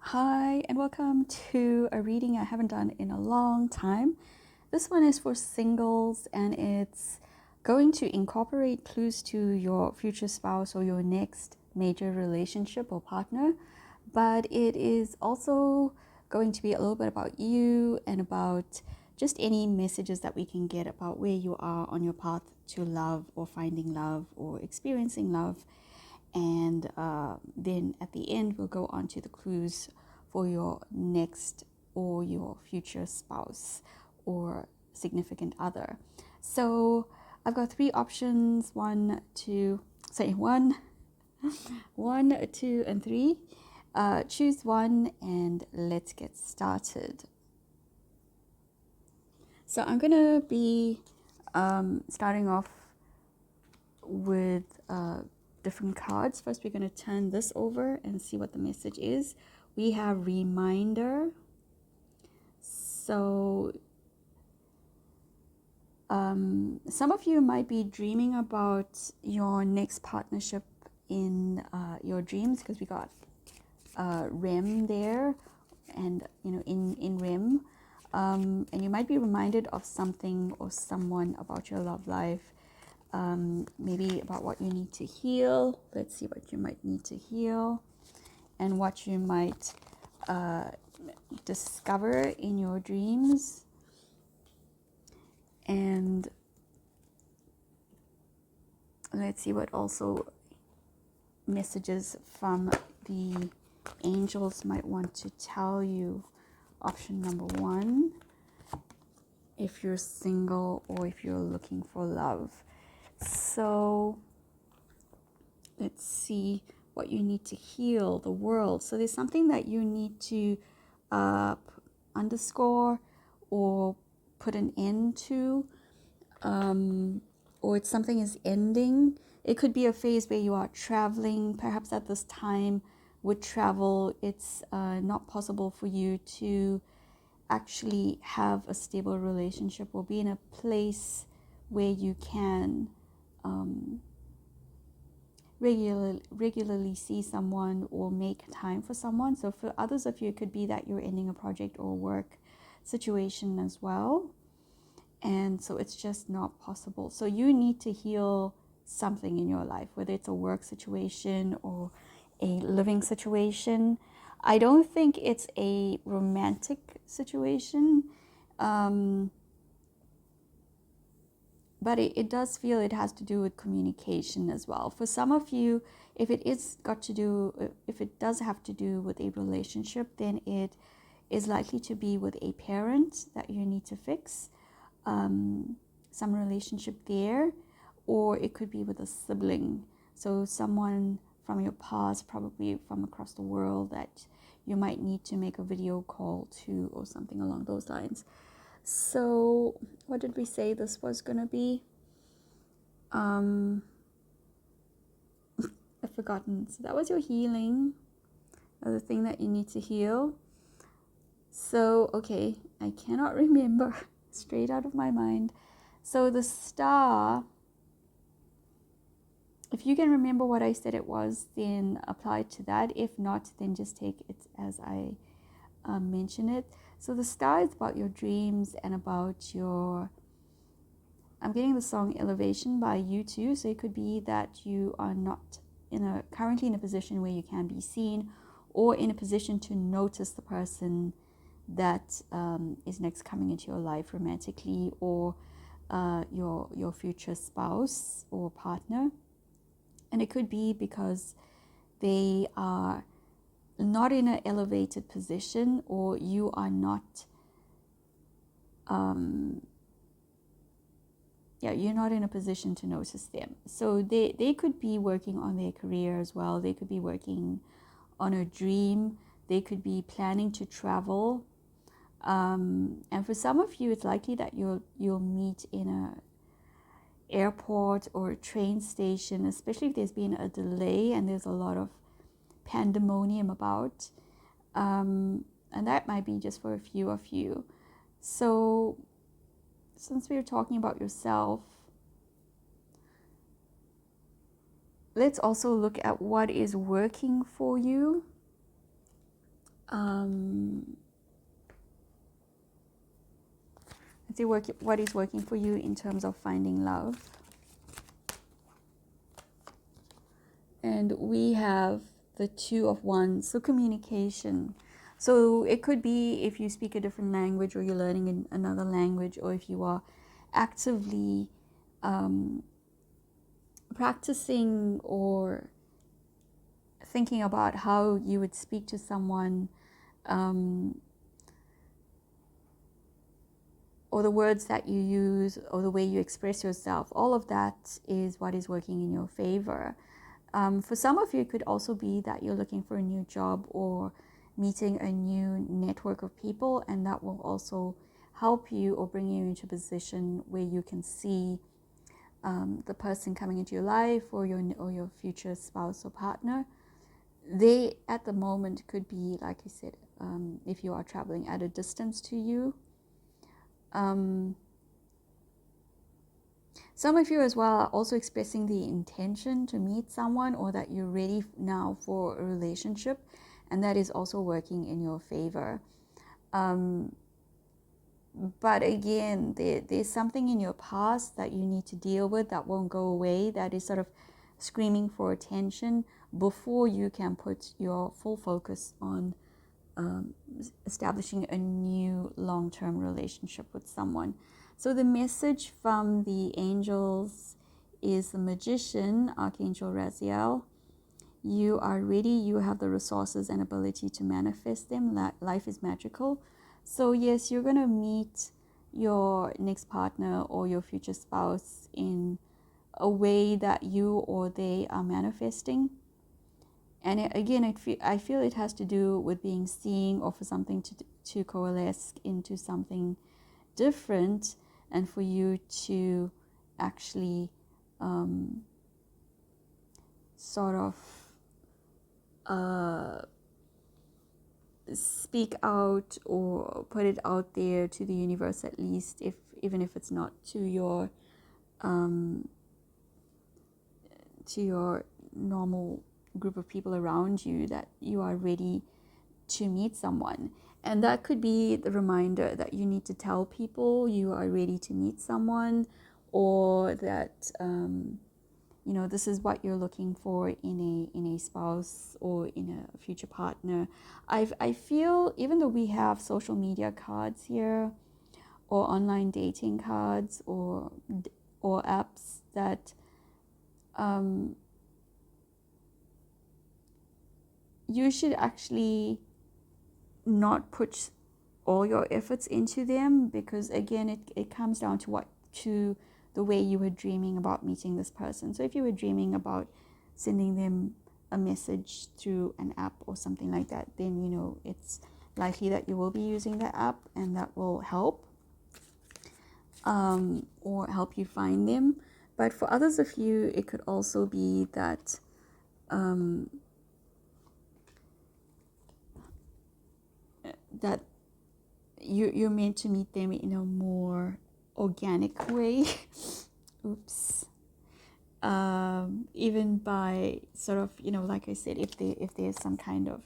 Hi, and welcome to a reading I haven't done in a long time. This one is for singles, and it's going to incorporate clues to your future spouse or your next major relationship or partner, but it is also going to be a little bit about you and about just any messages that we can get about where you are on your path to love or finding love or experiencing love. And then at the end, we'll go on to the clues for your next or your future spouse or significant other. So I've got three options: one, two, one, two, and three. Choose one and let's get started. So I'm gonna be starting off with different cards. First, we're going to turn this over and see what the message is. We have reminder. So some of you might be dreaming about your next partnership in your dreams, because we got REM there, and in REM, and you might be reminded of something or someone about your love life. Maybe about what you need to heal. Let's see what you might need to heal and what you might discover in your dreams. And let's see what also messages from the angels might want to tell you. Option number one, if you're single or if you're looking for love. So let's see what you need to heal the world. So there's something that you need to underscore or put an end to, or it's something is ending. It could be a phase where you are traveling. Perhaps at this time with travel, it's not possible for you to actually have a stable relationship or be in a place where you can regularly see someone or make time for someone. So for others of you, it could be that you're ending a project or work situation as well, and so it's just not possible. So you need to heal something in your life, whether it's a work situation or a living situation. I don't think it's a romantic situation, but it does feel it has to do with communication as well. For some of you, if it does have to do with a relationship, then it is likely to be with a parent that you need to fix, some relationship there, or it could be with a sibling. So someone from your past, probably from across the world, that you might need to make a video call to or something along those lines. So what did we say this was going to be? I've forgotten. So that was your healing, or the thing that you need to heal. So, okay, I cannot remember straight out of my mind. So the star, if you can remember what I said it was, then apply to that. If not, then just take it as I mention it. So the star is about your dreams and about your... I'm getting the song Elevation by U2. So it could be that you are not currently in a position where you can be seen, or in a position to notice the person that is next coming into your life romantically, or your future spouse or partner. And it could be because they are not in an elevated position, or you are not you're not in a position to notice them. So they could be working on their career as well. They could be working on a dream. They could be planning to travel. And for some of you, it's likely that you'll meet in a airport or a train station, especially if there's been a delay and there's a lot of pandemonium about. And that might be just for a few of you. So since we're talking about yourself, let's also look at what is working for you. Let's see what is working for you in terms of finding love. And we have the Two of Wands, so communication. So it could be if you speak a different language, or you're learning another language, or if you are actively practicing or thinking about how you would speak to someone, or the words that you use, or the way you express yourself. All of that is what is working in your favor. For some of you, it could also be that you're looking for a new job or meeting a new network of people, and that will also help you or bring you into a position where you can see the person coming into your life, or your future spouse or partner. They, at the moment, could be, like I said, if you are traveling at a distance to you. Some of you as well are also expressing the intention to meet someone, or that you're ready now for a relationship, and that is also working in your favor. But again, there's something in your past that you need to deal with that won't go away, that is sort of screaming for attention before you can put your full focus on establishing a new long-term relationship with someone. So the message from the angels is the Magician, Archangel Raziel. You are ready, you have the resources and ability to manifest them. Life is magical. So yes, you're going to meet your next partner or your future spouse in a way that you or they are manifesting. And I feel it has to do with being seen, or for something to coalesce into something different, and for you to actually sort of speak out, or put it out there to the universe, at least, even if it's not to your normal group of people around you, that you are ready to meet someone. And that could be the reminder that you need to tell people you are ready to meet someone, or that this is what you're looking for in a spouse or in a future partner. I feel, even though we have social media cards here, or online dating cards, or apps, that you should actually not put all your efforts into them, because again, it comes down to the way you were dreaming about meeting this person. So if you were dreaming about sending them a message through an app or something like that, then it's likely that you will be using the app, and that will help or help you find them. But for others of you, it could also be that that you're meant to meet them in a more organic way. Oops. Even by sort of, like I said, if there's some kind of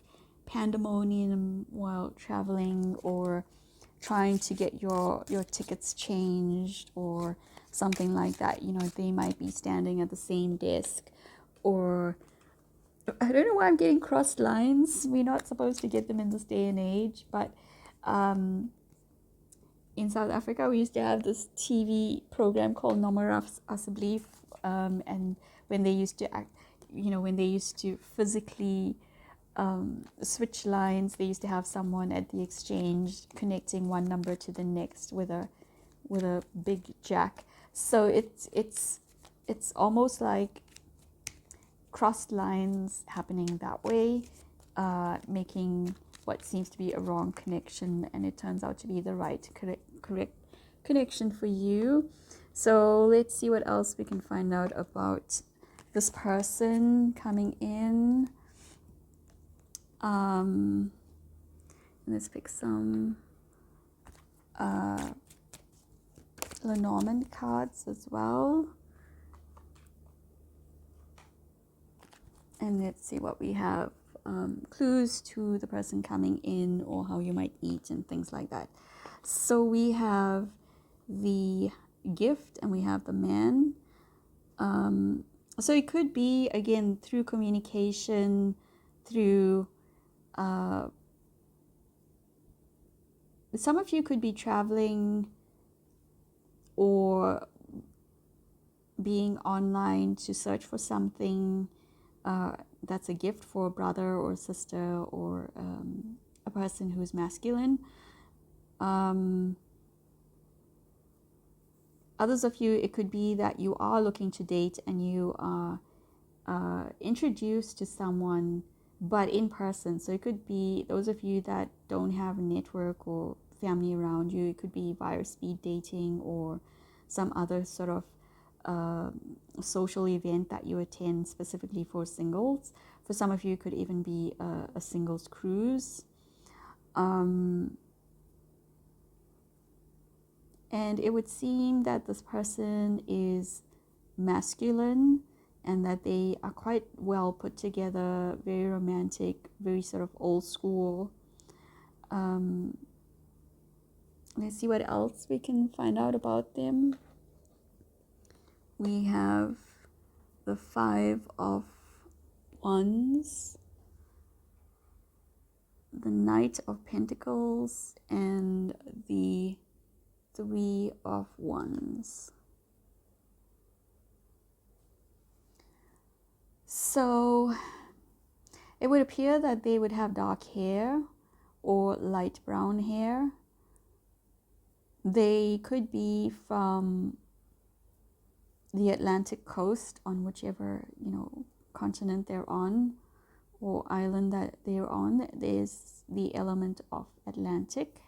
pandemonium while traveling, or trying to get your tickets changed, or something like that, they might be standing at the same desk, or I don't know why I'm getting crossed lines. We're not supposed to get them in this day and age, but in South Africa, we used to have this TV program called Nommer Asseblief, and when they used to when they used to physically switch lines, they used to have someone at the exchange connecting one number to the next with a big jack. So it's almost like crossed lines happening that way, making what seems to be a wrong connection, and it turns out to be the right correct connection for you. So let's see what else we can find out about this person coming in. Let's pick some Lenormand cards as well. And let's see what we have clues to the person coming in or how you might eat and things like that. So we have the gift and we have the man. So it could be, again, through communication, through some of you could be traveling or being online to search for something that's a gift for a brother or sister or a person who's masculine. Others of you, it could be that you are looking to date and you are introduced to someone, but in person. So it could be those of you that don't have a network or family around you. It could be via speed dating or some other sort of social event that you attend specifically for singles. For some of you, it could even be a singles cruise. And it would seem that this person is masculine and that they are quite well put together, very romantic, very sort of old school. Let's see what else we can find out about them. We have the 5 of Wands, the Knight of Pentacles, and the 3 of Wands. So it would appear that they would have dark hair or light brown hair. They could be from the Atlantic coast, on whichever, continent they're on or island that they're on. There's the element of Atlantic.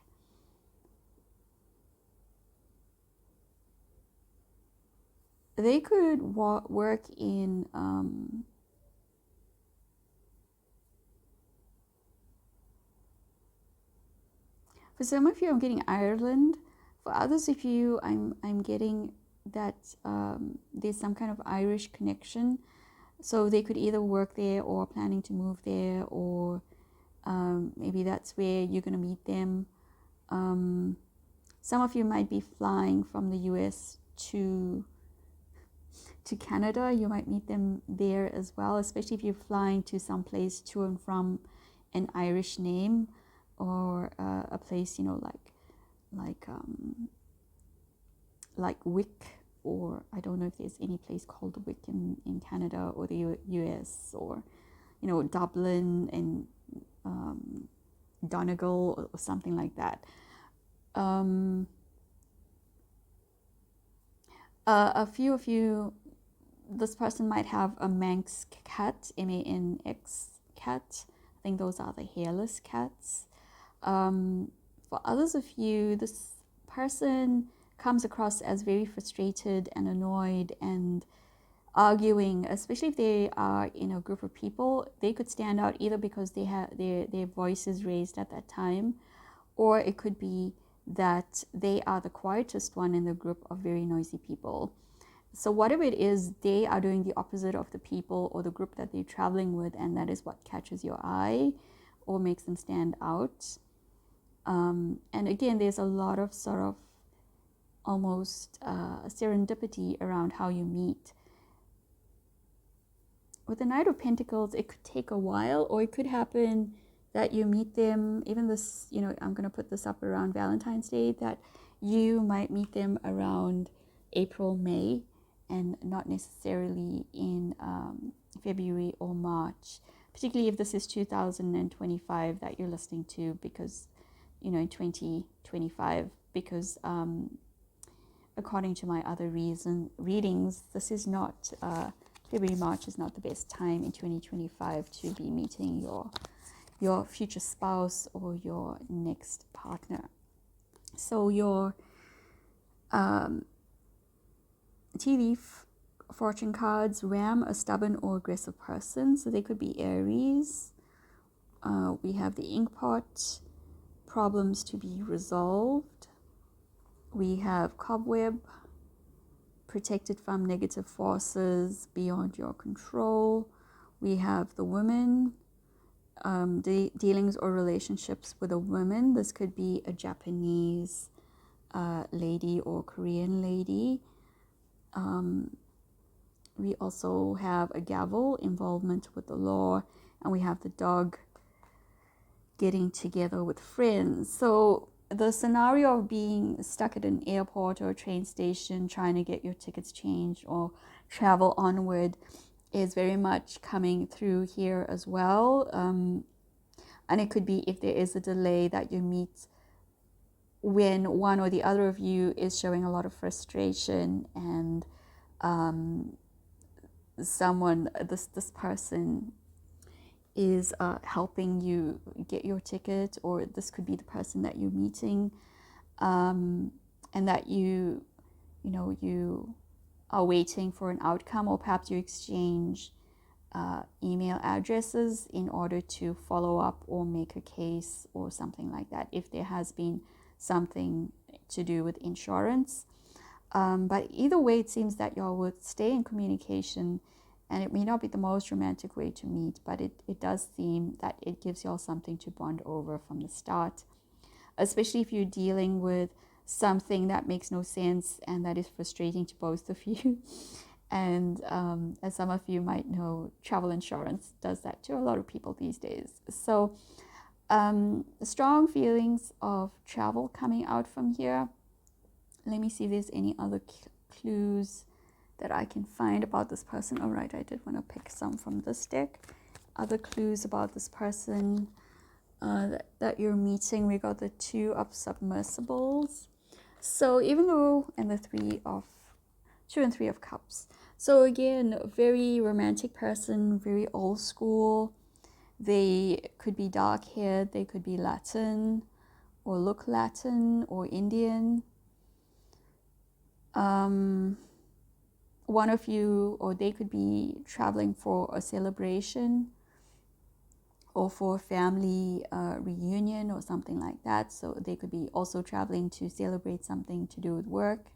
They could work in for some of you, I'm getting Ireland. For others of you, I'm getting that there's some kind of Irish connection. So they could either work there or planning to move there, or maybe that's where you're going to meet them. Some of you might be flying from the US to Canada. You might meet them there as well, especially if you're flying to some place to and from an Irish name, or a place, like Wick, or I don't know if there's any place called Wick in Canada or the US, or Dublin and Donegal or something like that. A few of you, this person might have a Manx cat, Manx cat. I think those are the hairless cats. For others of you, this person comes across as very frustrated and annoyed and arguing, especially if they are in a group of people. They could stand out either because they have their voices raised at that time, or it could be that they are the quietest one in the group of very noisy people. So whatever it is, they are doing the opposite of the people or the group that they're traveling with, and that is what catches your eye or makes them stand out. And again, there's a lot of sort of almost serendipity around how you meet. With the Knight of Pentacles, it could take a while, or it could happen that you meet them, even this, I'm going to put this up around Valentine's Day, that you might meet them around April, May, and not necessarily in February or March, particularly if this is 2025 that you're listening to, because, in 2025, because according to my other readings, this is not, February, March is not the best time in 2025 to be meeting your future spouse or your next partner. So your TV fortune cards ram a stubborn or aggressive person. So they could be Aries. We have the Inkpot, problems to be resolved. We have Cobweb, protected from negative forces beyond your control. We have the Woman, dealings or relationships with a woman. This could be a Japanese lady or Korean lady. We also have a gavel, involvement with the law, and we have the dog getting together with friends. So the scenario of being stuck at an airport or a train station trying to get your tickets changed or travel onward is very much coming through here as well. And it could be if there is a delay that you meet when one or the other of you is showing a lot of frustration, and this person is helping you get your ticket, or this could be the person that you're meeting, and that you are waiting for an outcome, or perhaps you exchange email addresses in order to follow up or make a case or something like that, if there has been something to do with insurance. But either way, it seems that y'all would stay in communication, and it may not be the most romantic way to meet, but it does seem that it gives y'all something to bond over from the start, especially if you're dealing with something that makes no sense and that is frustrating to both of you. And as some of you might know, travel insurance does that to a lot of people these days. So strong feelings of travel coming out from here. Let me see if there's any other clues that I can find about this person. All right, I did want to pick some from this deck. Other clues about this person that you're meeting. We got the 2 of submersibles. So even though, and the 2 and 3 of cups. So again, a very romantic person, very old school. They could be dark haired, they could be Latin, or look Latin or Indian. One of you, or they could be traveling for a celebration or for a family reunion or something like that. So they could be also traveling to celebrate something to do with work.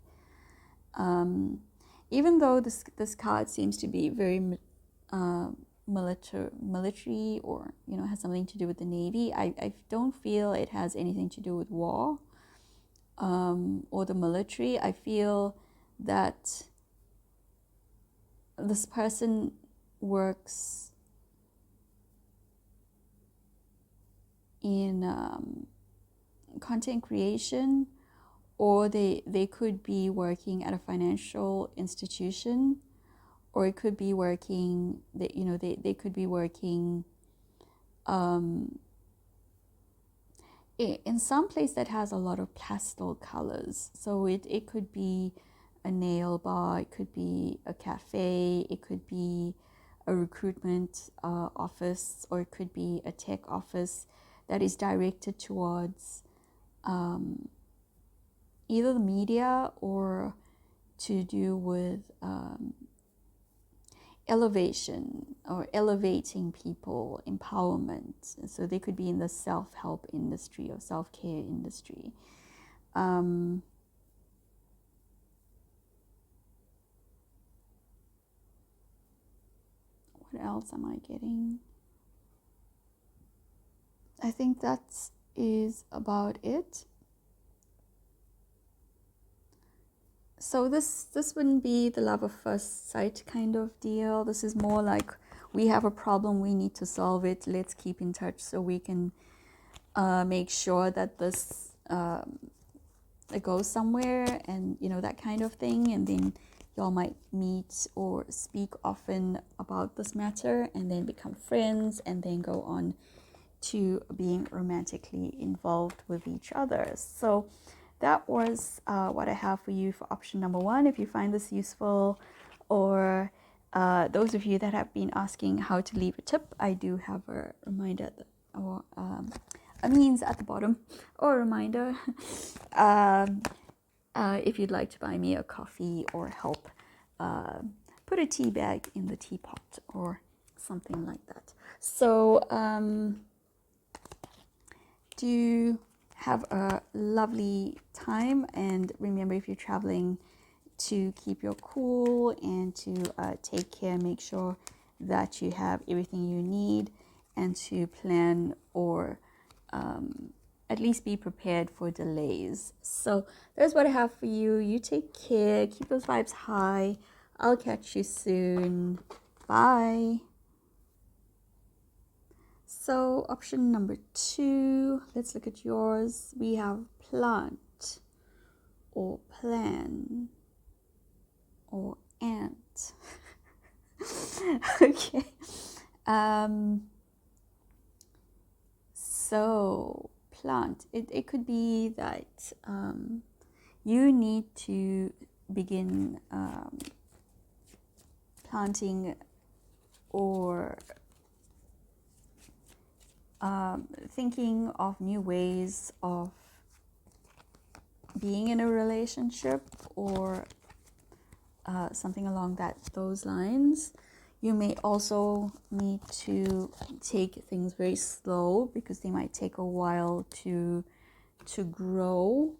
Even though this card seems to be very military, or has something to do with the Navy, I don't feel it has anything to do with war or the military. I feel that this person works in content creation, or they could be working at a financial institution, or it could be working, they could be working in some place that has a lot of pastel colors. So it could be a nail bar, it could be a cafe, it could be a recruitment office, or it could be a tech office that is directed towards either the media or to do with elevation or elevating people, empowerment. So they could be in the self-help industry or self-care industry. What else am I getting? I think that is about it. So this wouldn't be the love of first sight kind of deal. This is more like, we have a problem, we need to solve it, let's keep in touch so we can make sure that this it goes somewhere, and that kind of thing. And then y'all might meet or speak often about this matter, and then become friends, and then go on to being romantically involved with each other. So that was what I have for you for option number 1. If you find this useful, or those of you that have been asking how to leave a tip, I do have a reminder or a means at the bottom, or a reminder if you'd like to buy me a coffee or help put a tea bag in the teapot or something like that. So do have a lovely time, and remember, if you're traveling, to keep your cool and to take care. Make sure that you have everything you need, and to plan or at least be prepared for delays. So that's what I have for you. You take care. Keep those vibes high. I'll catch you soon. Bye. So option number 2, let's look at yours. We have plant or plan or ant. Okay. So plant, it could be that you need to begin planting or thinking of new ways of being in a relationship or something along those lines. You may also need to take things very slow because they might take a while to grow.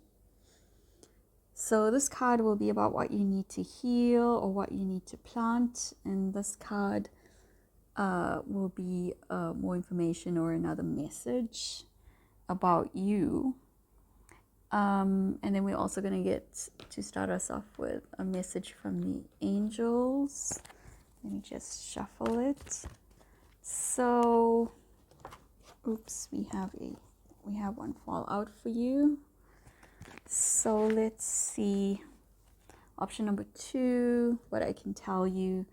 So this card will be about what you need to heal or what you need to plant, and this card will be more information or another message about you. And then we're also going to get to start us off with a message from the angels. Let me just shuffle it. So, oops, we have one fall out for you. So let's see. Option number 2, what I can tell you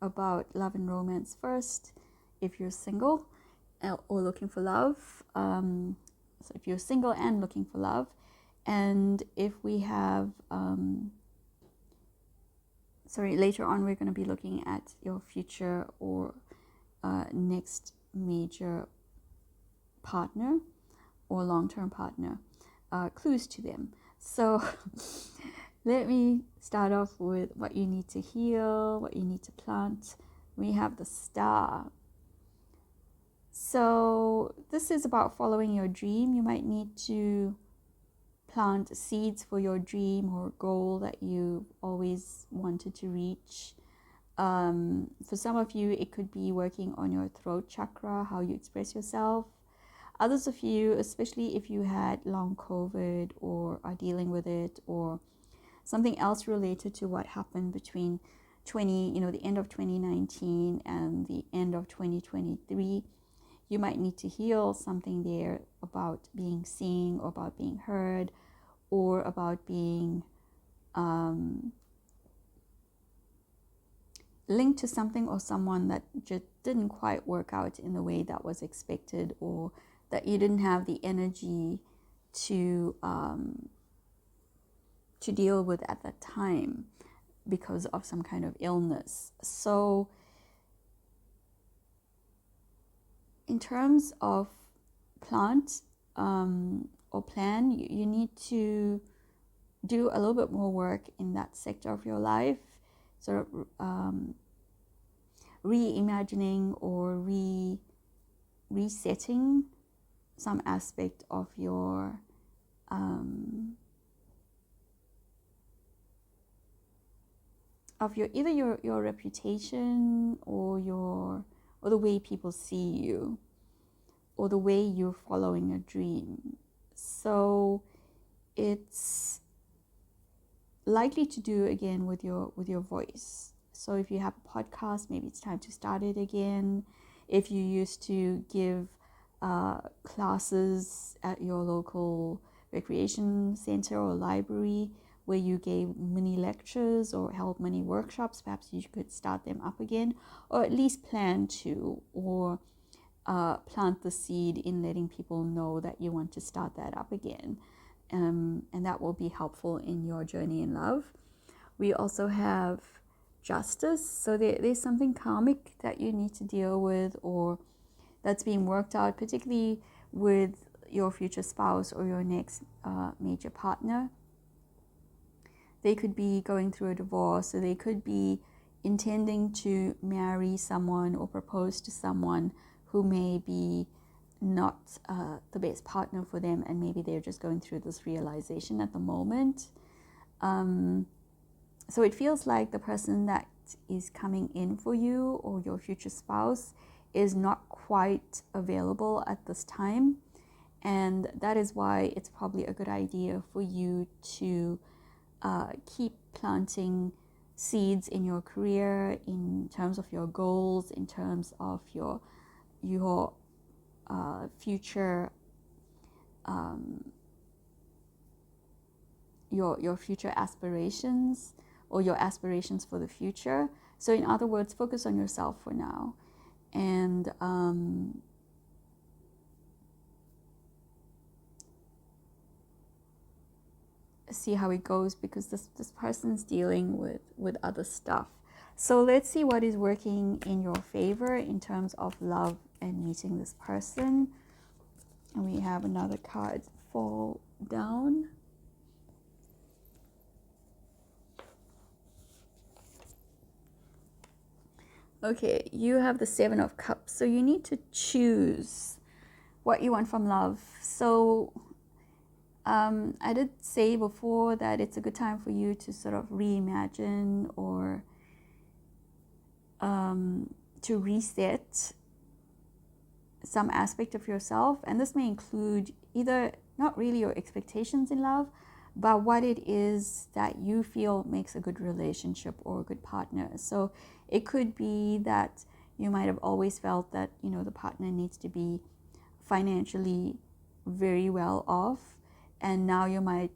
about love and romance first. If you're single or looking for love, so if you're single and looking for love, and if we have, later on we're going to be looking at your future or next major partner or long-term partner, clues to them. So let me start off with what you need to heal, what you need to plant. We have the star. So this is about following your dream. You might need to plant seeds for your dream or goal that you always wanted to reach. For some of you, it could be working on your throat chakra, how you express yourself. Others of you, especially if you had long COVID or are dealing with it, or something else related to what happened between the end of 2019 and the end of 2023, you might need to heal something there about being seen or about being heard or about being linked to something or someone that just didn't quite work out in the way that was expected, or that you didn't have the energy to deal with at that time because of some kind of illness. So in terms of plant or plan, you need to do a little bit more work in that sector of your life, sort of reimagining or resetting some aspect of your either your reputation or the way people see you, or the way you're following a dream. So it's likely to do again with your voice. So if you have a podcast, maybe it's time to start it again. If you used to give classes at your local recreation center or library where you gave mini lectures or held mini workshops, perhaps you could start them up again, or at least plan to, or plant the seed in letting people know that you want to start that up again. And that will be helpful in your journey in love. We also have justice. So there's something karmic that you need to deal with, or that's being worked out, particularly with your future spouse or your next major partner. They could be going through a divorce, or they could be intending to marry someone or propose to someone who may be not the best partner for them, and maybe they're just going through this realization at the moment. So it feels like the person that is coming in for you or your future spouse is not quite available at this time. And that is why it's probably a good idea for you to keep planting seeds in your career, in terms of your goals, in terms of your future your future aspirations, or your aspirations for the future. So in other words, focus on yourself for now, and see how it goes, because this person's dealing with other stuff. So let's see what is working in your favor in terms of love and meeting this person. And we have another card fall down. Okay, you have the Seven of Cups. So you need to choose what you want from love. So I did say before that it's a good time for you to sort of reimagine, or to reset some aspect of yourself. And this may include either not really your expectations in love, but what it is that you feel makes a good relationship or a good partner. So it could be that you might have always felt that, you know, the partner needs to be financially very well off, and now you might,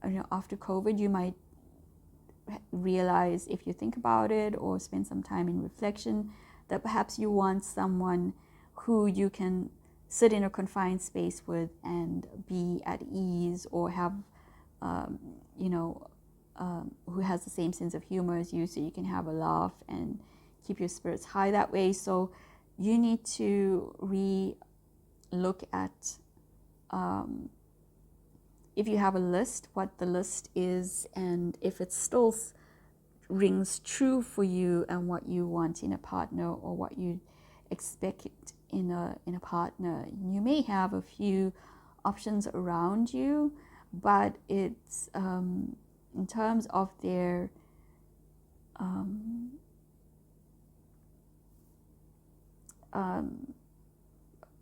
you know, after COVID, you might realize, if you think about it or spend some time in reflection, that perhaps you want someone who you can sit in a confined space with and be at ease, or have, who has the same sense of humor as you, so you can have a laugh and keep your spirits high that way. So you need to look at, if you have a list, what the list is, and if it still rings true for you and what you want in a partner, or what you expect in a partner. You may have a few options around you, but it's in terms of their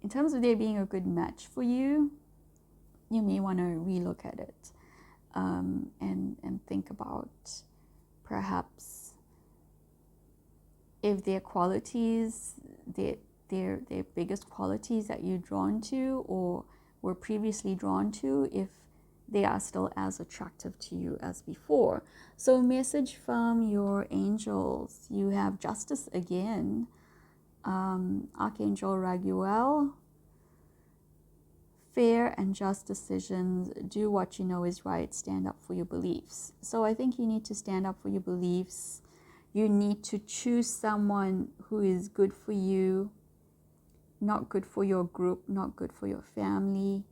in terms of there being a good match for you, you may want to relook at it, and think about perhaps if their qualities, their biggest qualities that you're drawn to or were previously drawn to, if they are still as attractive to you as before. So message from your angels. You have Justice again, Archangel Raguel. Fair and just decisions. Do what you know is right. Stand up for your beliefs. So I think you need to stand up for your beliefs. You need to choose someone who is good for you, not good for your group, not good for your family.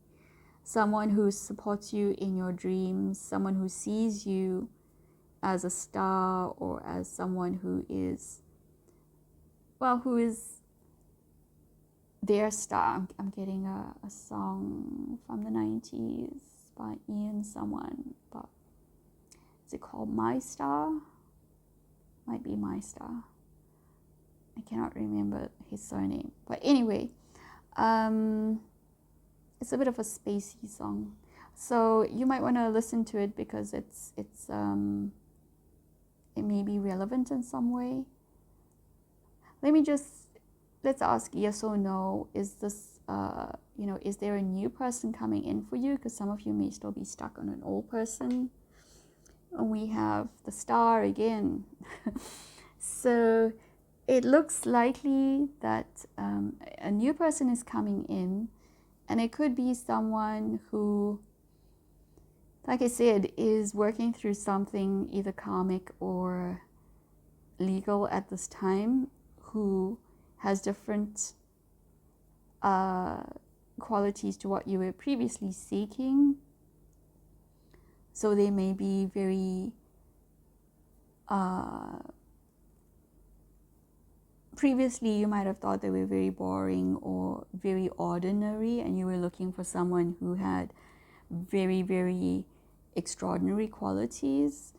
Someone who supports you in your dreams, someone who sees you as a star, or as someone who is their star. I'm getting a song from the 90s by Ian someone, but is it called My Star? Might be My Star. I cannot remember his surname. But anyway, it's a bit of a spacey song. So you might want to listen to it, because it may be relevant in some way. Let's ask yes or no. Is this, is there a new person coming in for you? Because some of you may still be stuck on an old person. And we have the Star again. So it looks likely that a new person is coming in, and it could be someone who, like I said, is working through something either karmic or legal at this time, who has different qualities to what you were previously seeking. So they may be very previously you might have thought they were very boring or very ordinary, and you were looking for someone who had very, very extraordinary qualities.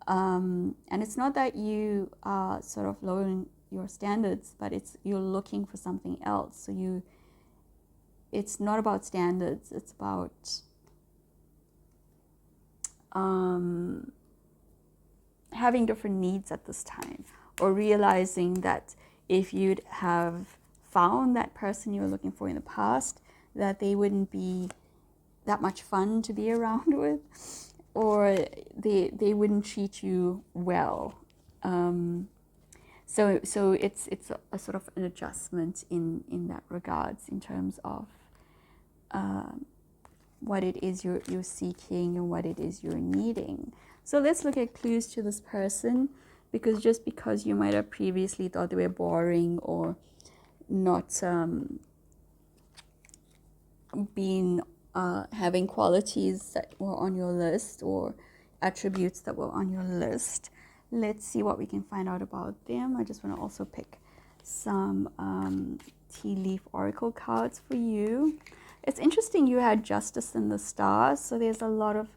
And it's not that you are sort of your standards, but you're looking for something else. So it's not about standards, it's about having different needs at this time, or realizing that if you'd have found that person you were looking for in the past, that they wouldn't be that much fun to be around with, or they wouldn't treat you well. So it's a sort of an adjustment in that regards, in terms of what it is you're seeking and what it is you're needing. So let's look at clues to this person, because just because you might have previously thought they were boring or not being having qualities that were on your list or attributes that were on your list, let's see what we can find out about them. I just want to also pick some tea leaf oracle cards for you. It's interesting you had Justice in the Stars, so there's a lot of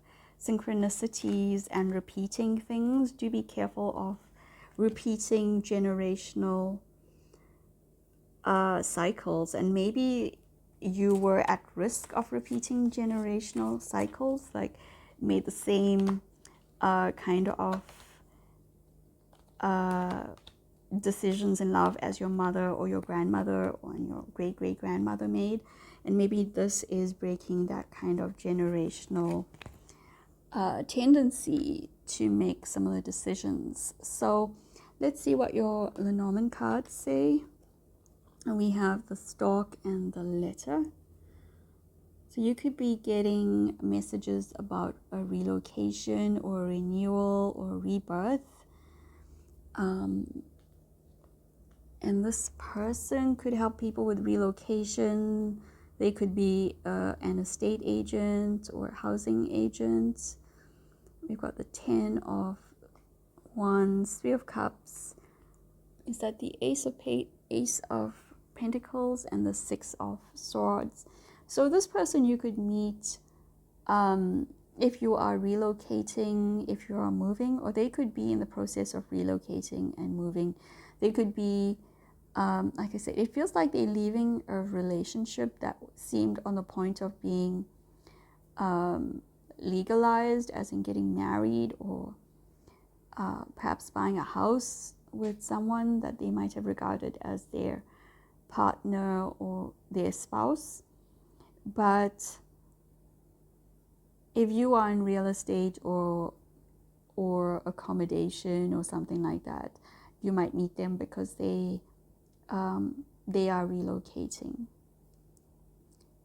synchronicities and repeating things. Do be careful of repeating generational cycles, and maybe you were at risk of repeating generational cycles, like made the same kind of decisions in love as your mother or your grandmother or your great-great-grandmother made. And maybe this is breaking that kind of generational tendency to make similar decisions. So let's see what your Lenormand cards say. And we have the Stork and the Letter. So you could be getting messages about a relocation or a renewal or a rebirth. And this person could help people with relocation. They could be an estate agent or a housing agent. We've got the 10 of Wands, 3 of Cups. Is that the Ace of Pentacles and the 6 of Swords? So this person you could meet if you are relocating, if you are moving, or they could be in the process of relocating and moving. They could be, like I said, it feels like they're leaving a relationship that seemed on the point of being legalized, as in getting married, or perhaps buying a house with someone that they might have regarded as their partner or their spouse. But if you are in real estate or accommodation or something like that, you might meet them because they are relocating,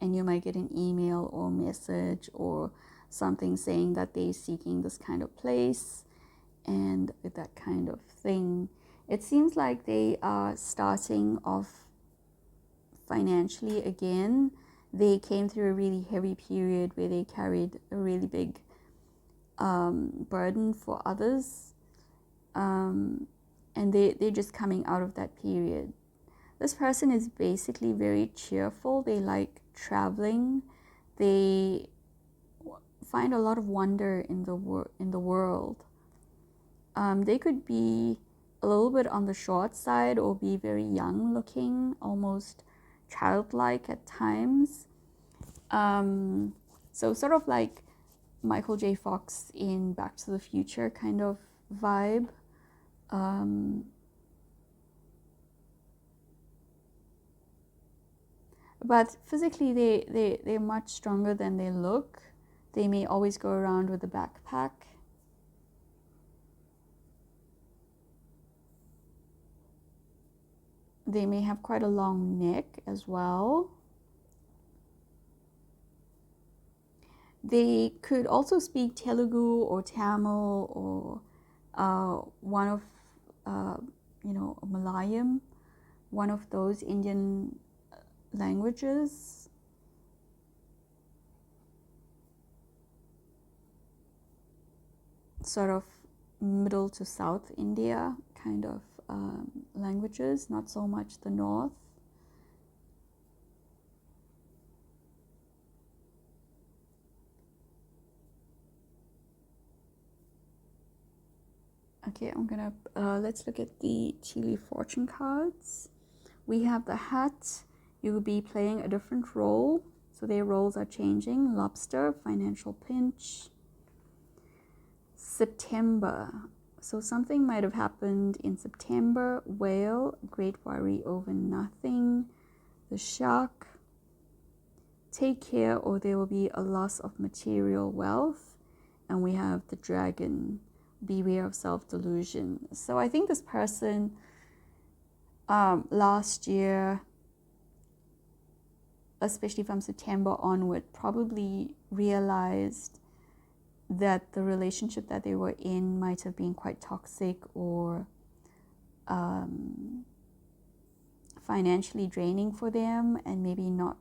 and you might get an email or message or something saying that they're seeking this kind of place and that kind of thing. It seems like they are starting off financially again. They came through a really heavy period where they carried a really big burden for others, and they're just coming out of that period. This person is basically very cheerful. They like traveling. They find a lot of wonder in the world. They could be a little bit on the short side or be very young looking, almost childlike at times. So sort of like Michael J. Fox in Back to the Future kind of vibe. But physically they're much stronger than they look. They may always go around with a backpack. They may have quite a long neck as well. They could also speak Telugu or Tamil or one of, Malayalam, one of those Indian languages. Sort of middle to South India kind of languages, not so much the North. Okay, I'm gonna let's look at the Chili fortune cards. We have the hat. You will be playing a different role, so their roles are changing. Lobster, financial pinch. September. So something might have happened in September. Whale, great worry over nothing. The shark, take care or there will be a loss of material wealth. And we have the dragon, beware of self-delusion. So I think this person last year, especially from September onward, probably realized that the relationship that they were in might have been quite toxic or financially draining for them, and maybe not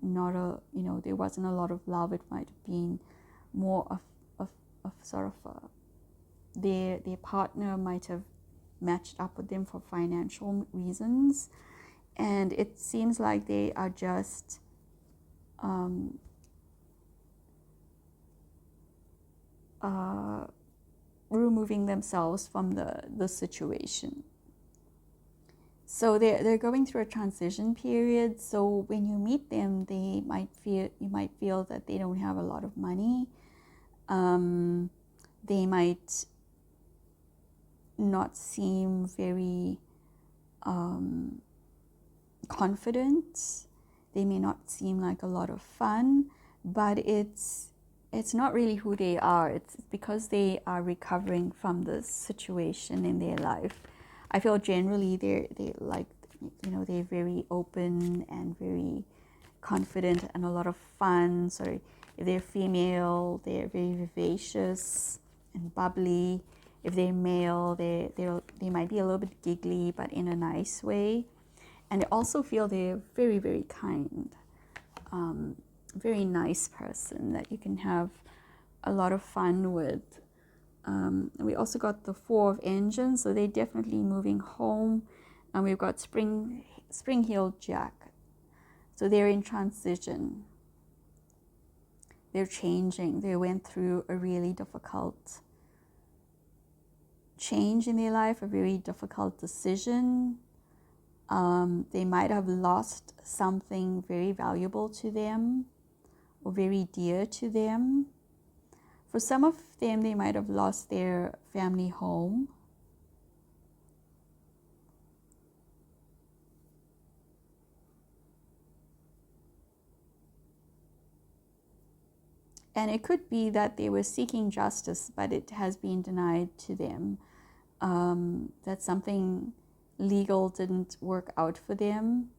a, there wasn't a lot of love. It might have been more of sort of their partner might have matched up with them for financial reasons, and it seems like they are just removing themselves from the situation. So they're going through a transition period. So when you meet them, you might feel that they don't have a lot of money. They might not seem very confident. They may not seem like a lot of fun, but it's not really who they are. It's because they are recovering from the situation in their life. I feel generally they're like, they're very open and very confident and a lot of fun. So if they're female, they're very vivacious and bubbly. If they're male, they might be a little bit giggly, but in a nice way. And I also feel they're very, very kind. Very nice person that you can have a lot of fun with. We also got the 4 of engines, so they're definitely moving home. And we've got spring-heeled Jack. So they're in transition. They're changing. They went through a really difficult change in their life, a very difficult decision. They might have lost something very valuable to them or very dear to them. For some of them, they might have lost their family home. And it could be that they were seeking justice, but it has been denied to them. That something legal didn't work out for them.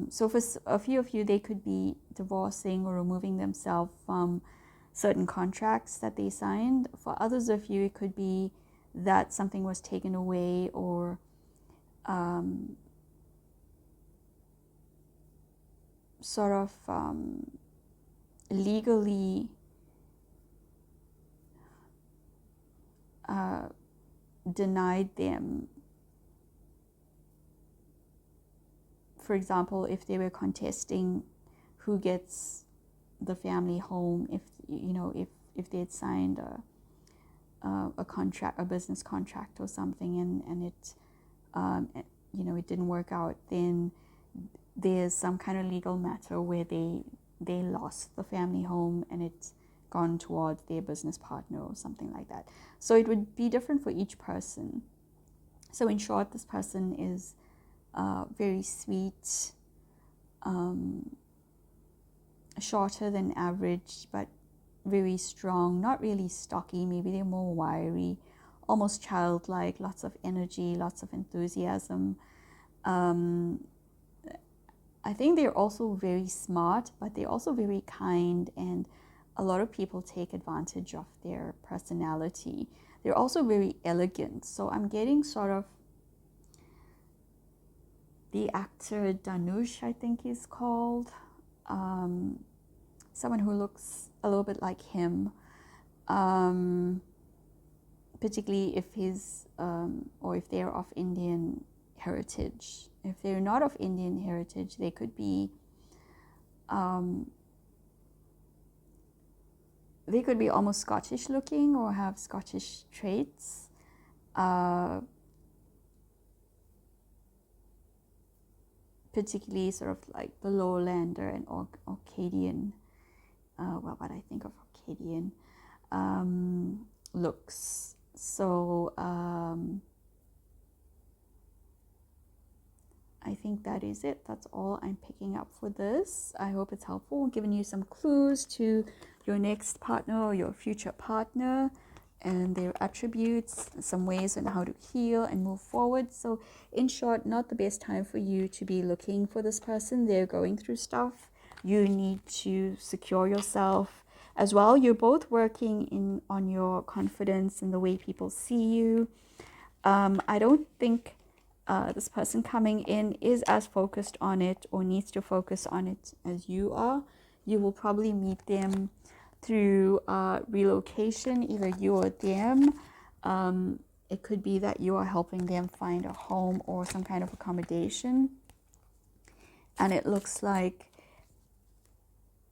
So for a few of you, they could be divorcing or removing themselves from certain contracts that they signed. For others of you, it could be that something was taken away or sort of legally denied them. For example, if they were contesting who gets the family home, if they had signed a contract, a business contract or something, and it it didn't work out, then there's some kind of legal matter where they lost the family home and it's gone towards their business partner or something like that. So it would be different for each person. So in short, this person is very sweet, shorter than average, but very strong, not really stocky. Maybe they're more wiry, almost childlike, lots of energy, lots of enthusiasm. I think they're also very smart, but they're also very kind, and a lot of people take advantage of their personality. They're also very elegant. So I'm getting sort of the actor Danush, I think he's called, someone who looks a little bit like him, particularly if he's or if they're of Indian heritage. If they're not of Indian heritage, they could be almost Scottish looking or have Scottish traits. particularly sort of like the lowlander and Orcadian, what I think of Orcadian looks. So I think that is it. That's all I'm picking up for this. I hope it's helpful, giving you some clues to your next partner or your future partner and their attributes, some ways on how to heal and move forward. So in short, not the best time for you to be looking for this person. They're going through stuff. You need to secure yourself as well. You're both working on your confidence and the way people see you. I don't think this person coming in is as focused on it or needs to focus on it as you are. You will probably meet them through relocation, either you or them. It could be that you are helping them find a home or some kind of accommodation. And it looks like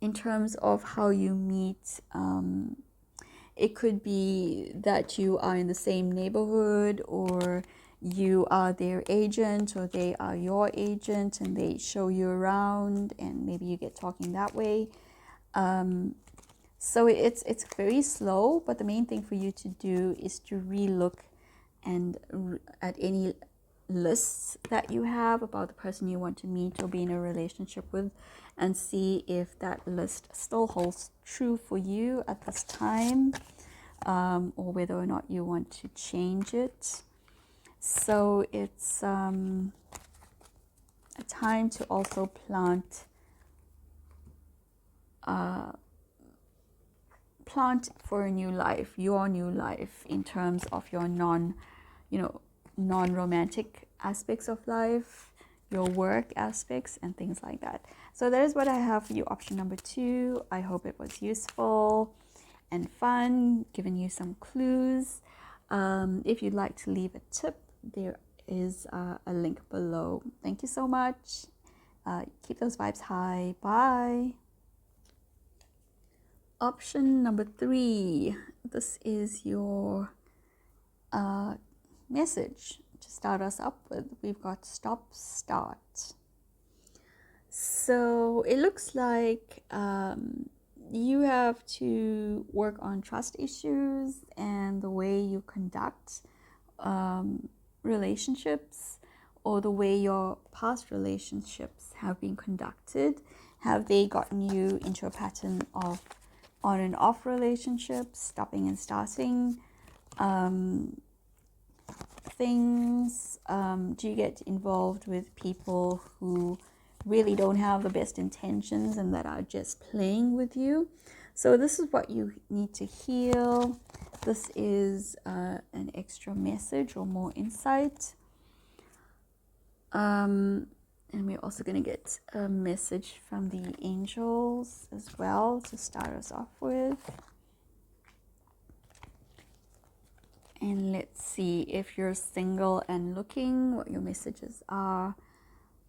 in terms of how you meet, it could be that you are in the same neighborhood, or you are their agent, or they are your agent and they show you around and maybe you get talking that way. So it's very slow, but the main thing for you to do is to relook and at any lists that you have about the person you want to meet or be in a relationship with, and see if that list still holds true for you at this time, or whether or not you want to change it. So it's a time to also plant for a new life, your new life, in terms of your non-romantic aspects of life, your work aspects and things like that. So that is what I have for you, option number 2. I hope it was useful and fun, giving you some clues. If you'd like to leave a tip, there is a link below. Thank you so much. Keep those vibes high. Bye. Option number 3. This is your message to start us up with. We've got stop, start. So it looks like you have to work on trust issues and the way you conduct relationships, or the way your past relationships have been conducted. Have they gotten you into a pattern of on and off relationships, stopping and starting things? Do you get involved with people who really don't have the best intentions and that are just playing with you? So this is what you need to heal. This is an extra message or more insight. And we're also going to get a message from the angels as well to start us off with. And let's see, if you're single and looking, what your messages are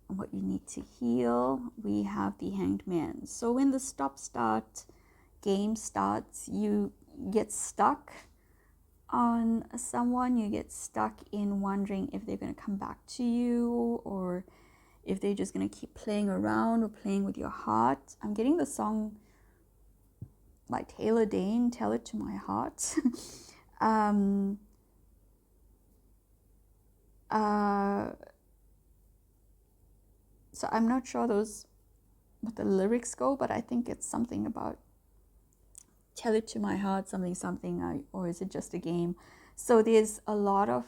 and what you need to heal. We have the Hanged Man. So when the stop-start game starts, you get stuck on someone. You get stuck in wondering if they're going to come back to you, or if they're just going to keep playing around or playing with your heart. I'm getting the song by Taylor Dane, Tell It to My Heart. So I'm not sure what the lyrics go, but I think it's something about tell it to my heart, something, or is it just a game? So there's a lot of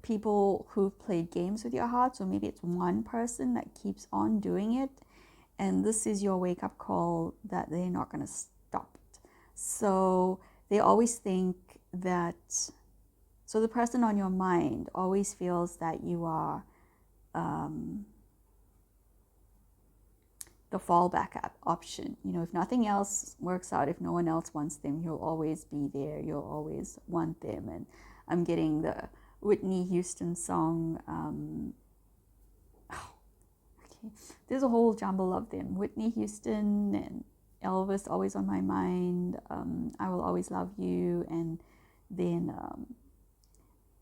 people who've played games with your heart, so maybe it's one person that keeps on doing it, and this is your wake-up call that they're not going to stop it. So they always think that, so the person on your mind always feels that you are the fallback option. If nothing else works out, if no one else wants them, you'll always be there, you'll always want them. And I'm getting the Whitney Houston song, okay, there's a whole jumble of them. Whitney Houston and Elvis, Always on My Mind, I Will Always Love You, and then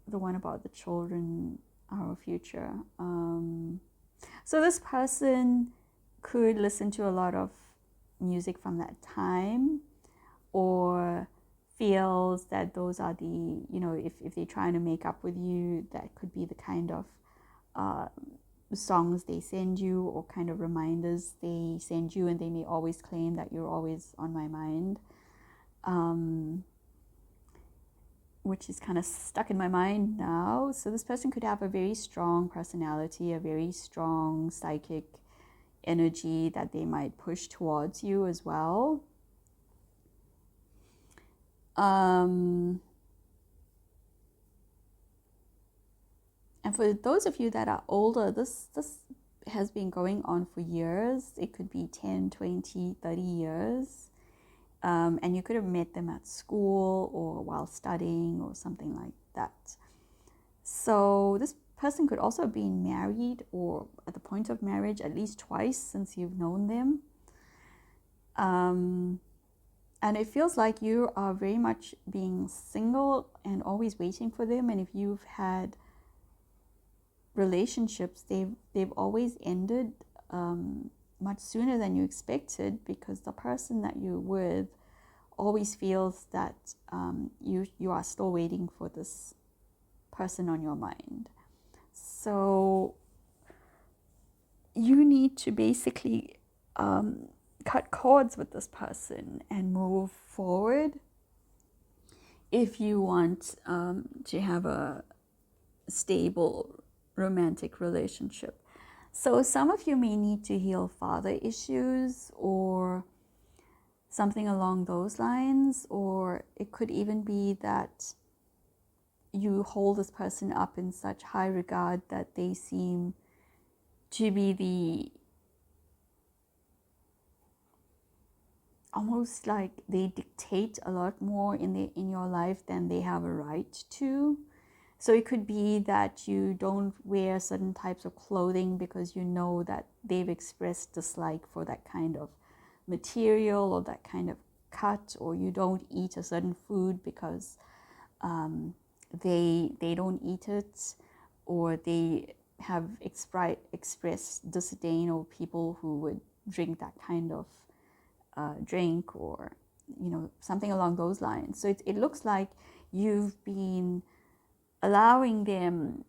the one about the children, our future. So this person could listen to a lot of music from that time, or feels that those are the, if they're trying to make up with you, that could be the kind of songs they send you, or kind of reminders they send you, and they may always claim that you're always on my mind, which is kind of stuck in my mind now. So this person could have a very strong personality, a very strong psychic energy that they might push towards you as well. And for those of you that are older, this has been going on for years. It could be 10, 20, 30 years. And you could have met them at school or while studying or something like that. So this person could also have been married or at the point of marriage at least twice since you've known them. And it feels like you are very much being single and always waiting for them. And if you've had relationships, they've always ended much sooner than you expected, because the person that you're with always feels that you are still waiting for this person on your mind. So you need to basically cut cords with this person and move forward if you want to have a stable romantic relationship. So some of you may need to heal father issues or something along those lines, or it could even be that you hold this person up in such high regard that they seem to be almost like they dictate a lot more in your life than they have a right to. So it could be that you don't wear certain types of clothing because you know that they've expressed dislike for that kind of material or that kind of cut, or you don't eat a certain food because they don't eat it, or they have expressed disdain of people who would drink that kind of drink, or something along those lines. So it looks like you've been allowing them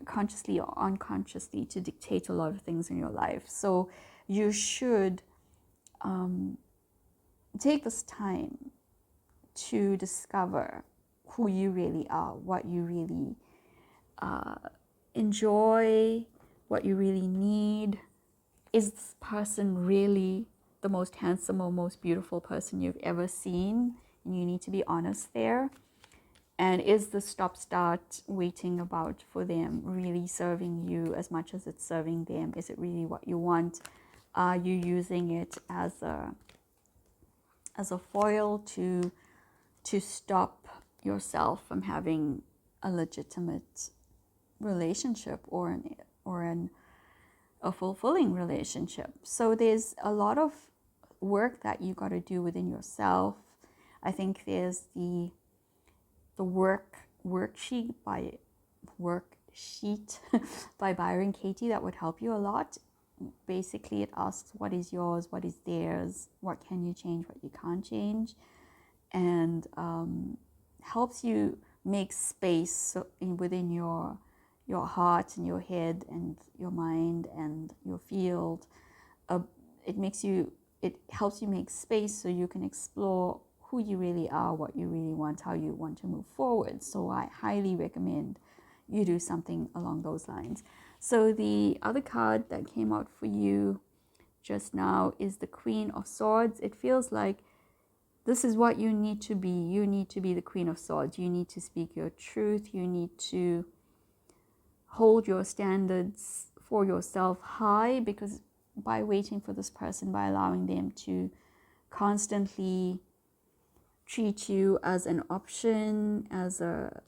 consciously or unconsciously to dictate a lot of things in your life. So you should take this time to discover who you really are, what you really enjoy, what you really need. Is this person really the most handsome or most beautiful person you've ever seen? And you need to be honest there. And is the stop-start waiting about for them really serving you as much as it's serving them? Is it really what you want? Are you using it as a foil to stop yourself from having a legitimate relationship or a fulfilling relationship? So there's a lot of work that you got to do within yourself. I think there's the worksheet by Byron Katie that would help you a lot. Basically, it asks what is yours, what is theirs, what can you change, what you can't change, and helps you make space within your heart and your head and your mind and your field. It helps you make space so you can explore who you really are, what you really want, how you want to move forward. So I highly recommend you do something along those lines. So the other card that came out for you just now is the Queen of Swords. It feels like this is what you need to be. You need to be the Queen of Swords. You need to speak your truth. You need to hold your standards for yourself high, because by waiting for this person, by allowing them to constantly treat you as an option, as a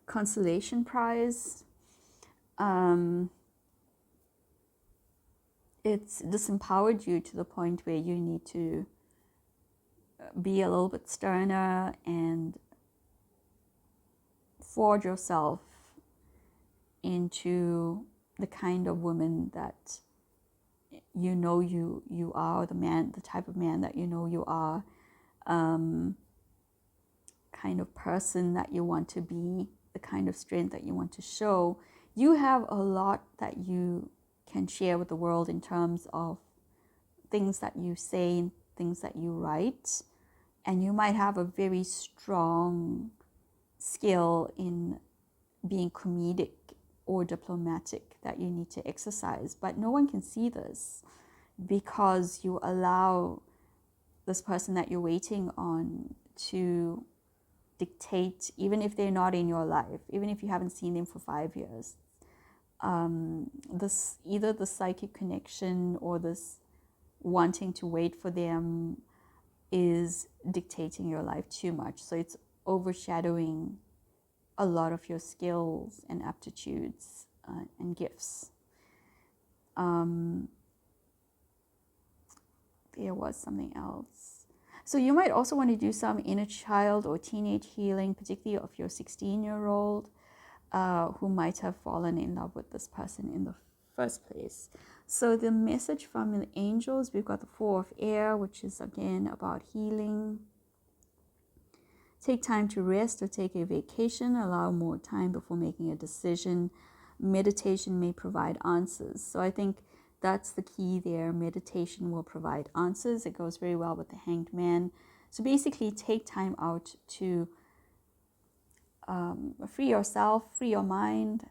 consolation prize, it's disempowered you to the point where you need to be a little bit sterner and forge yourself into the kind of woman that you are, the type of man that you are, kind of person that you want to be, the kind of strength that you want to show. You have a lot that you can share with the world in terms of things that you say, things that you write, and you might have a very strong skill in being comedic or diplomatic that you need to exercise, but no one can see this because you allow this person that you're waiting on to dictate, even if they're not in your life, even if you haven't seen them for 5 years. This either the psychic connection or this wanting to wait for them is dictating your life too much. So it's overshadowing a lot of your skills and aptitudes and gifts. There was something else. So you might also want to do some inner child or teenage healing, particularly of your 16-year-old who might have fallen in love with this person in the first place. So the message from the angels, we've got the 4 of air, which is again about healing. Take time to rest or take a vacation. Allow more time before making a decision. Meditation may provide answers. So I think that's the key there. Meditation will provide answers. It goes very well with the Hanged Man. So basically, take time out to free yourself, free your mind,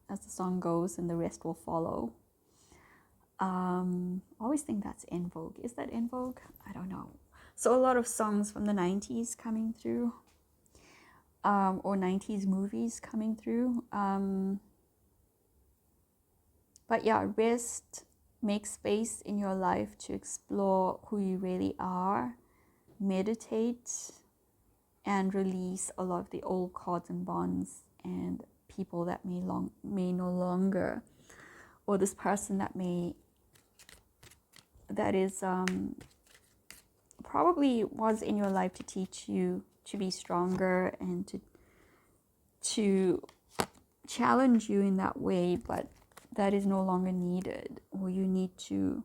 as the song goes, and the rest will follow. I always think that's En Vogue. Is that En Vogue? I don't know. So a lot of songs from the 90s coming through, or 90s movies coming through. But yeah, rest, make space in your life to explore who you really are, meditate, and release a lot of the old cords and bonds and people that may no longer, or this person that is probably was in your life to teach you to be stronger and to challenge you in that way, but that is no longer needed, or you need to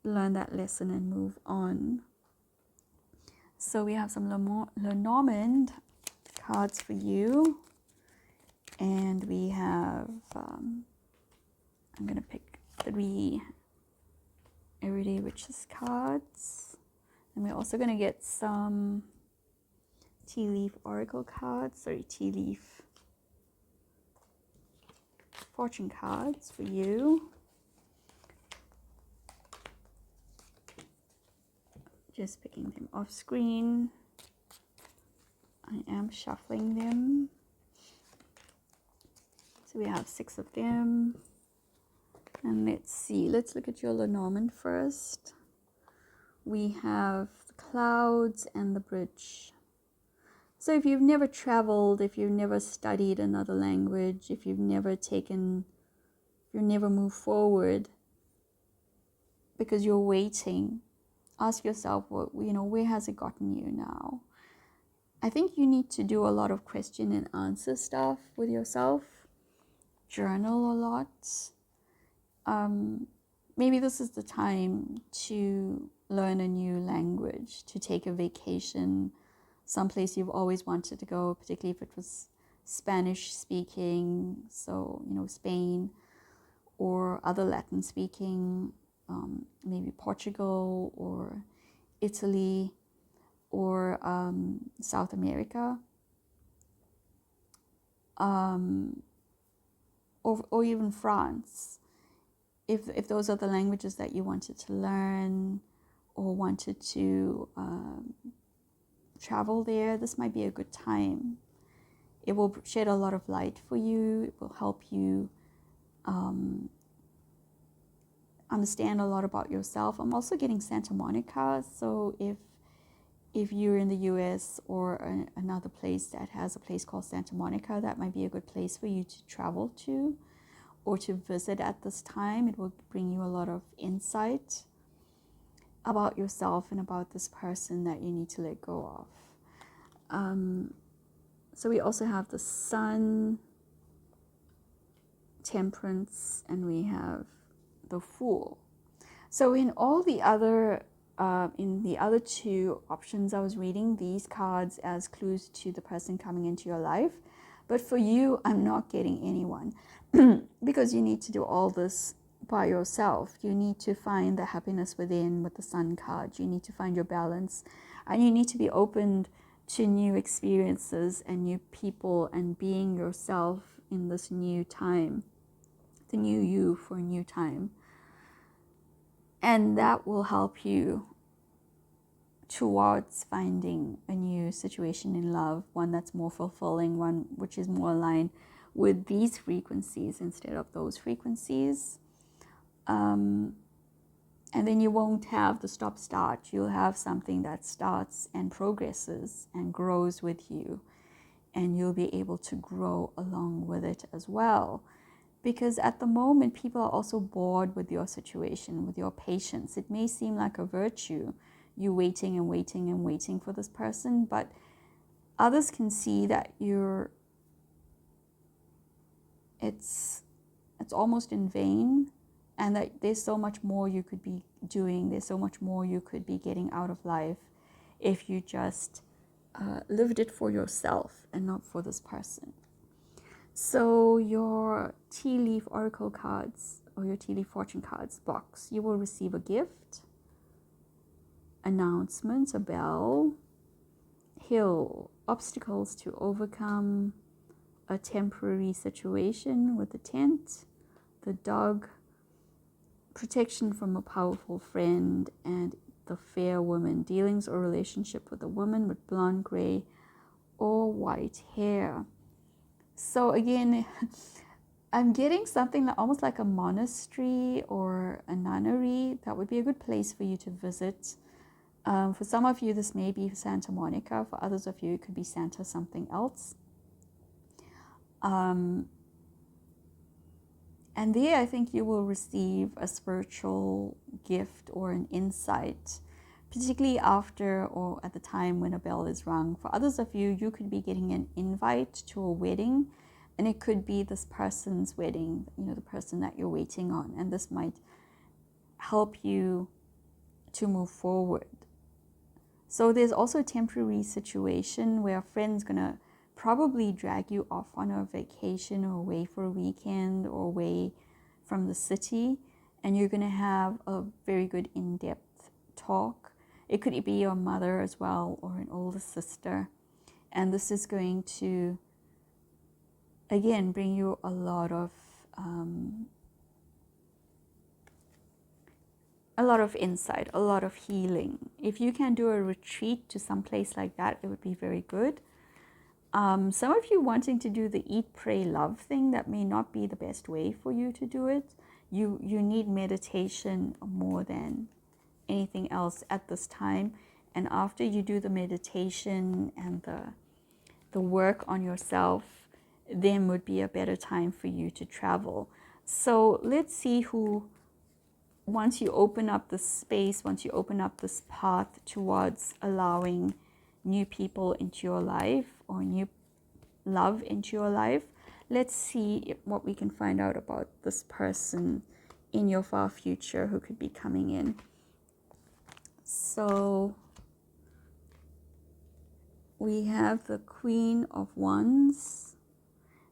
learn that lesson and move on. So we have some Lenormand cards for you, and we have I'm gonna pick 3 Everyday Riches cards, and we're also gonna get some tea leaf oracle cards, tea leaf fortune cards for you. Just picking them off screen. I am shuffling them. So we have 6 of them. And let's see, let's look at your Lenormand first. We have the clouds and the bridge. So if you've never traveled, if you've never studied another language, if you've never moved forward because you're waiting, ask yourself, where has it gotten you now? I think you need to do a lot of question and answer stuff with yourself. Journal a lot. Maybe this is the time to learn a new language, to take a vacation, someplace you've always wanted to go, particularly if it was Spanish speaking, so, Spain, or other Latin speaking, maybe Portugal or Italy or South America, or even France. If those are the languages that you wanted to learn or wanted to travel there, this might be a good time. It will shed a lot of light for you. It will help you understand a lot about yourself. I'm also getting Santa Monica, so if you're in the US or another place that has a place called Santa Monica, that might be a good place for you to travel to or to visit at this time. It will bring you a lot of insight. about yourself and about this person that you need to let go of. So we also have the Sun, Temperance, and we have the Fool. So in all the other in the other two options I was reading these cards as clues to the person coming into your life, but for you I'm not getting anyone because you need to do all this by yourself. You need to find the happiness within with the Sun card. You need to find your balance, and you need to be open to new experiences and new people and being yourself in this new time, the new you for a new time. And that will help you towards finding a new situation in love, one that's more fulfilling, one which is more aligned with these frequencies instead of those frequencies. And then you won't have the stop-start. You'll have something that starts and progresses and grows with you. And you'll be able to grow along with it as well. Because at the moment, people are also bored with your situation, with your patience. It may seem like a virtue, you waiting and waiting and waiting for this person, but others can see that it's almost in vain, and that there's so much more you could be doing. There's so much more you could be getting out of life if you just lived it for yourself and not for this person. So your tea leaf oracle cards or your tea leaf fortune cards box, you will receive a gift, announcements, a bell, hill, obstacles to overcome, a temporary situation with a tent, the dog, protection from a powerful friend, and the fair woman, dealings or relationship with a woman with blonde, gray, or white hair. So again, I'm getting something that almost like a monastery or a nunnery. That would be a good place for you to visit. For some of you, this may be Santa Monica. For others of you, it could be Santa something else. And there, I think you will receive a spiritual gift or an insight, particularly after or at the time when a bell is rung. For others of you, you could be getting an invite to a wedding, and it could be this person's wedding, the person that you're waiting on, and this might help you to move forward. So there's also a temporary situation where a friend's gonna probably drag you off on a vacation or away for a weekend or away from the city, and you're gonna have a very good in-depth talk. It could be your mother as well or an older sister, and this is going to again bring you a lot of insight, a lot of healing. If you can do a retreat to some place like that, it would be very good. Some of you wanting to do the eat, pray, love thing, that may not be the best way for you to do it. You need meditation more than anything else at this time. And after you do the meditation and the work on yourself, then would be a better time for you to travel. So let's see who, once you open up the space, once you open up this path towards allowing new people into your life or new love into your life, let's see what we can find out about this person in your far future who could be coming in. So we have the Queen of Wands,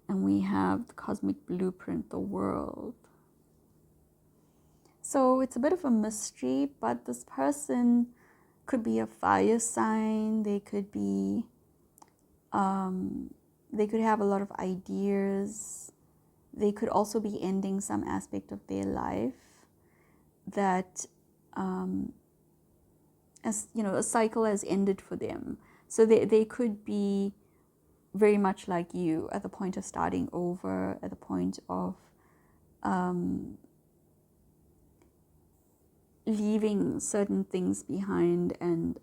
and we have the Cosmic Blueprint, the World. So it's a bit of a mystery, but this person could be a fire sign. They could be, they could have a lot of ideas. They could also be ending some aspect of their life that, as you know, a cycle has ended for them. So they could be very much like you at the point of starting over, at the point of leaving certain things behind and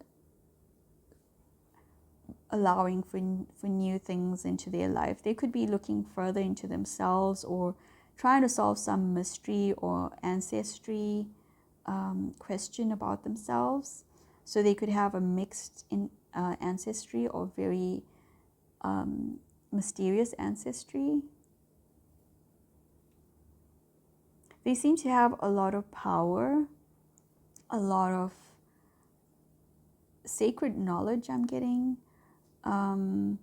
allowing for new things into their life. They could be looking further into themselves or trying to solve some mystery or ancestry question about themselves. So they could have a mixed ancestry or very mysterious ancestry. They seem to have a lot of power, a lot of sacred knowledge I'm getting. And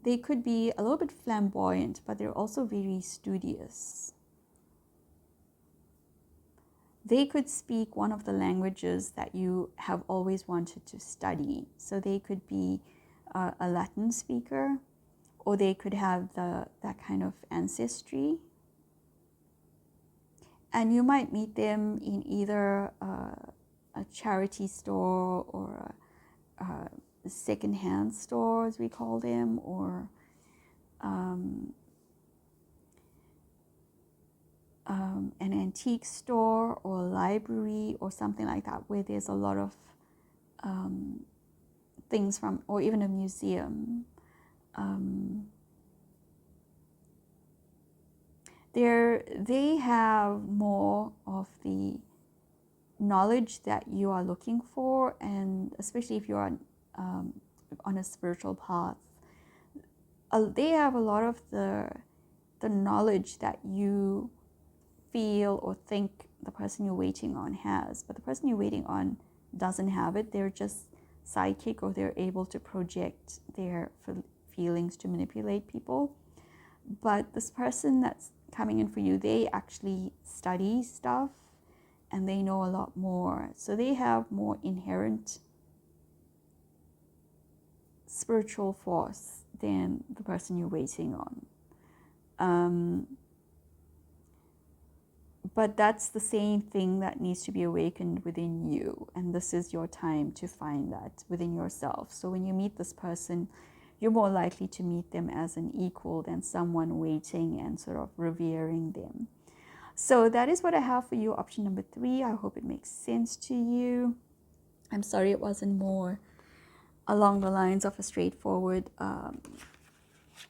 they could be a little bit flamboyant, but they're also very studious. They could speak one of the languages that you have always wanted to study. So they could be a Latin speaker, or they could have that kind of ancestry. And you might meet them in either a charity store or a secondhand store, as we call them, or an antique store or a library or something like that, where there's a lot of things from, or even a museum. They have more of the knowledge that you are looking for, and especially if you're on a spiritual path, they have a lot of the knowledge that you feel or think the person you're waiting on has, but the person you're waiting on doesn't have it. They're just psychic, or they're able to project their feelings to manipulate people. But this person that's coming in for you, they actually study stuff and they know a lot more. So they have more inherent spiritual force than the person you're waiting on. But that's the same thing that needs to be awakened within you. And this is your time to find that within yourself. So when you meet this person, you're more likely to meet them as an equal than someone waiting and sort of revering them. So that is what I have for you, option number 3. I hope it makes sense to you. I'm sorry it wasn't more along the lines of a straightforward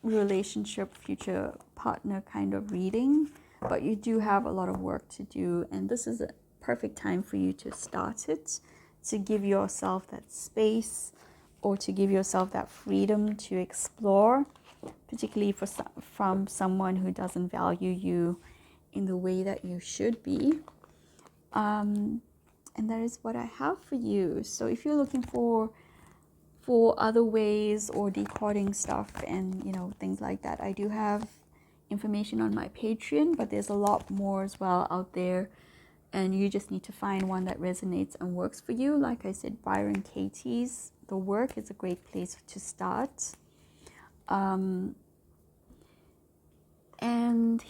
relationship, future partner kind of reading. But you do have a lot of work to do, and this is a perfect time for you to start it, to give yourself that space, or to give yourself that freedom to explore, particularly from someone who doesn't value you in the way that you should be. And that is what I have for you. So if you're looking for other ways or decoding stuff and things like that, I do have information on my Patreon, but there's a lot more as well out there, and you just need to find one that resonates and works for you. Like I said, Byron Katie's The Work is a great place to start. And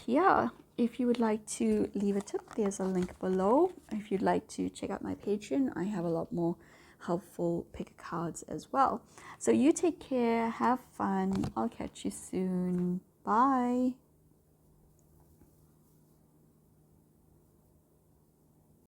yeah, if you would like to leave a tip, there's a link below. If you'd like to check out my Patreon, I have a lot more helpful pick cards as well. So you take care, have fun. I'll catch you soon. Bye.